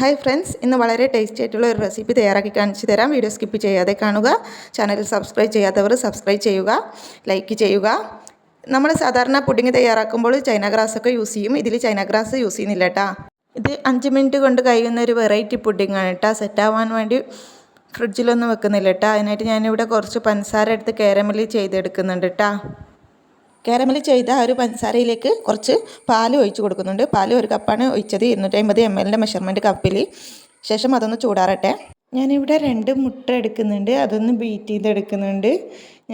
Hi friends, ഇന്ന് വളരെ tasty ആയിട്ടുള്ള ഒരു റെസിപ്പി തയ്യാറാക്കി കാണിച്ചു തരാം. വീഡിയോ സ്കിപ്പ് ചെയ്യാതെ കാണുക. ചാനൽ സബ്സ്ക്രൈബ് ചെയ്യാത്തവർ സബ്സ്ക്രൈബ് ചെയ്യുക, ലൈക്ക് ചെയ്യുക. നമ്മൾ സാധാരണ പുഡിങ് തയ്യാറാക്കുമ്പോൾ ചൈന ഗ്രാസ് ഒക്കെ യൂസ് ചെയ്യും. ഇതിൽ ചൈന ഗ്രാസ് യൂസ് ചെയ്യുന്നില്ല കേട്ടോ. ഇത് 5 മിനിറ്റ് കൊണ്ട് കഴിയുന്ന ഒരു വെറൈറ്റി പുഡിങ് ആണ് കേട്ടോ. സെറ്റാവാൻ വേണ്ടി ഫ്രിഡ്ജിലൊന്നും വെക്കുന്നില്ല കേട്ടോ. അതിനായിട്ട് ഞാനിവിടെ കുറച്ച് പഞ്ചസാര എടുത്ത് കാരമൽ ചെയ്തെടുക്കുന്നുണ്ട് കേട്ടോ. കാരമൽ ചെയ്ത ആ ഒരു പഞ്ചസാരയിലേക്ക് കുറച്ച് പാൽ ഒഴിച്ച് കൊടുക്കുന്നുണ്ട്. പാൽ 1 കപ്പാണ് ഒഴിച്ചത്. 250 ml മെഷർമെൻറ്റ് കപ്പിൽ. ശേഷം അതൊന്ന് ചൂടാറട്ടെ. ഞാനിവിടെ 2 മുട്ട എടുക്കുന്നുണ്ട്. അതൊന്ന് ബീറ്റ് ചെയ്തെടുക്കുന്നുണ്ട്.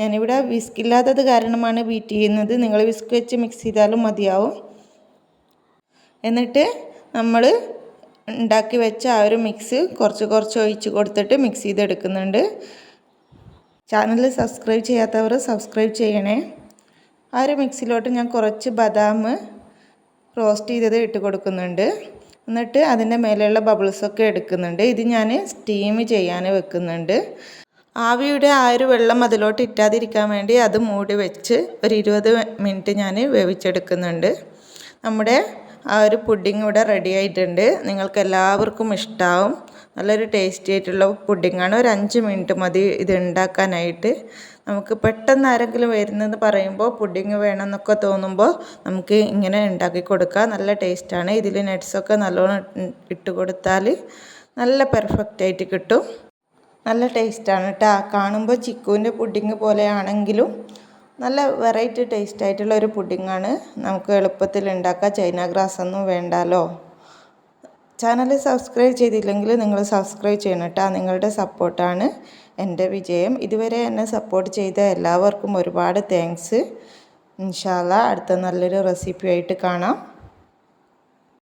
ഞാനിവിടെ വിസ്ക് ഇല്ലാത്തത് കാരണമാണ് ബീറ്റ് ചെയ്യുന്നത്. നിങ്ങൾ വിസ്ക് വെച്ച് മിക്സ് ചെയ്താലും മതിയാവും. എന്നിട്ട് നമ്മൾ ഉണ്ടാക്കി വെച്ച ആ ഒരു മിക്സ് കുറച്ച് ഒഴിച്ച് കൊടുത്തിട്ട് മിക്സ് ചെയ്തെടുക്കുന്നുണ്ട്. ചാനൽ സബ്സ്ക്രൈബ് ചെയ്യാത്തവർ സബ്സ്ക്രൈബ് ചെയ്യണേ. ആ ഒരു മിക്സിലോട്ട് ഞാൻ കുറച്ച് ബദാം റോസ്റ്റ് ചെയ്തത് ഇട്ട് കൊടുക്കുന്നുണ്ട്. എന്നിട്ട് അതിൻ്റെ മേലെയുള്ള ബബിൾസൊക്കെ എടുക്കുന്നുണ്ട്. ഇത് ഞാൻ സ്റ്റീം ചെയ്യാൻ വെക്കുന്നുണ്ട്. ആവിയുടെ ആ ഒരു വെള്ളം അതിലോട്ട് ഇറ്റാതിരിക്കാൻ വേണ്ടി അത് മൂടി വെച്ച് ഒരു 20 മിനിറ്റ് ഞാൻ വേവിച്ചെടുക്കുന്നുണ്ട്. നമ്മുടെ ആ ഒരു പുഡിങ് ഇവിടെ റെഡി ആയിട്ടുണ്ട്. നിങ്ങൾക്ക് എല്ലാവർക്കും ഇഷ്ടമാവും. നല്ലൊരു ടേസ്റ്റി ആയിട്ടുള്ള പുഡിങ്ങാണ്. ഒരു 5 മിനിറ്റ് മതി ഇത് ഉണ്ടാക്കാനായിട്ട്. നമുക്ക് പെട്ടെന്ന് ആരെങ്കിലും വരുന്നതെന്ന് പറയുമ്പോൾ പുഡിങ് വേണമെന്നൊക്കെ തോന്നുമ്പോൾ നമുക്ക് ഇങ്ങനെ ഉണ്ടാക്കി കൊടുക്കാം. നല്ല ടേസ്റ്റാണ്. ഇതിൽ നട്ട്സൊക്കെ നല്ലോണം ഇട്ട് കൊടുത്താൽ നല്ല പെർഫെക്റ്റ് ആയിട്ട് കിട്ടും. നല്ല ടേസ്റ്റാണ് കേട്ടോ. കാണുമ്പോൾ ചിക്കുവിൻ്റെ പുഡിങ് പോലെയാണെങ്കിലും നല്ല വെറൈറ്റി ടേസ്റ്റ് ആയിട്ടുള്ള ഒരു പുഡിങ്ങാണ്. നമുക്ക് എളുപ്പത്തിൽ ഉണ്ടാക്കാം. ചൈന ഗ്രാസ് ഒന്നും വേണ്ടല്ലോ. ചാനൽ സബ്സ്ക്രൈബ് ചെയ്തില്ലെങ്കിൽ നിങ്ങൾ സബ്സ്ക്രൈബ് ചെയ്യണം കേട്ടോ. നിങ്ങളുടെ സപ്പോർട്ടാണ് എൻ്റെ വിജയം. ഇതുവരെ എന്നെ സപ്പോർട്ട് ചെയ്ത എല്ലാവർക്കും ഒരുപാട് താങ്ക്സ്. ഇൻഷാ അല്ലാഹ് അടുത്ത നല്ലൊരു റെസിപ്പി ആയിട്ട് കാണാം.